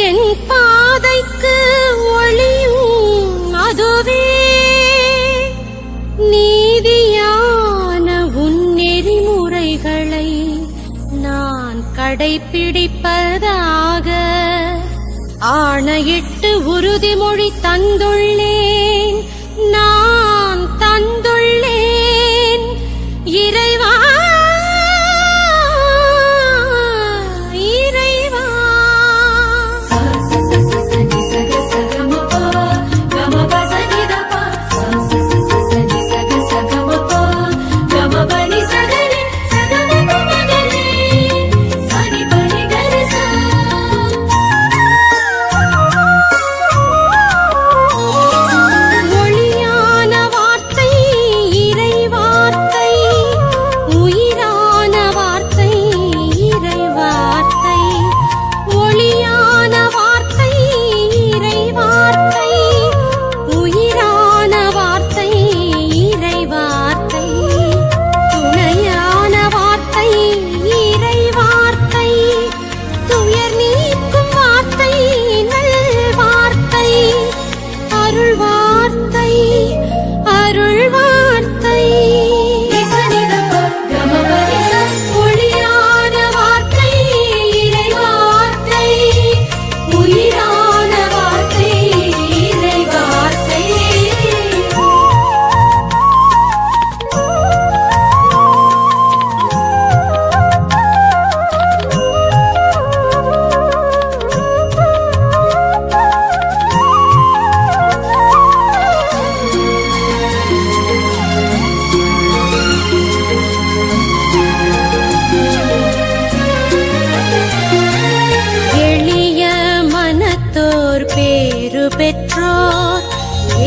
என் பாதைக்கு ஒளியும் அதுவே நீதியான உன் நெறிமுறைகளை நான் கடைப்பிடிப்பதாக ஆணையிட்டு உறுதிமொழி தந்துள்ளேன். நான் தந்துள்ளேன் இறைவா. பெற்றோர்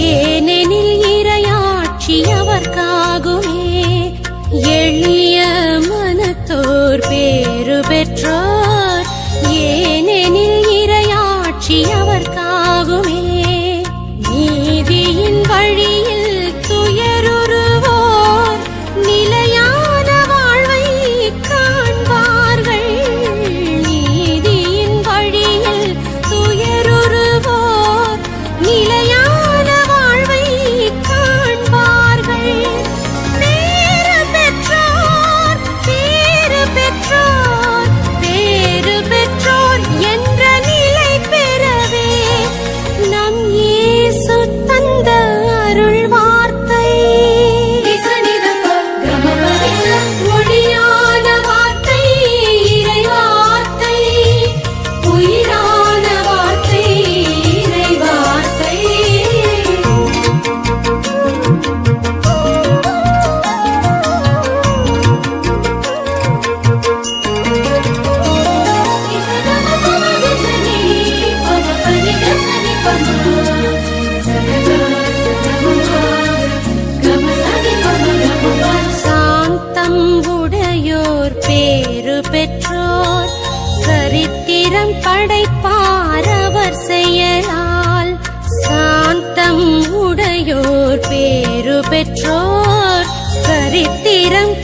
ஏனெனில் இறையாட்சி அவர்க்காகுமே. எளிய மனத்தோர் பேறு பெற்றோர் ஏனெனில் இறையாட்சி அவர்க்காகுமே. நீதியின் வழியில் துயருறுவோர் நிலையான வாழ்வை காண்பார்கள். நீதியின் வழியில் துயருறுவோர் நிலையான வாழ்வை காண்பார்கள். பேறு பெற்றோர் பேறு பெற்றோர் பேறு பெற்றோர் என்ற நிலை பெறவே நம் இயேசு தந்த அருள் வார்த்தை. ஒளியான வார்த்தை இறை வார்த்தை, உயிரான வார்த்தை இறை வார்த்தை. சாந்தம் உடையோர் பேறு பெற்றோர் சரித்திரம் படைப்பார் அவர் செயலால். சாந்தம் உடையோர் பேறு பெற்றோர் சரித்திரம்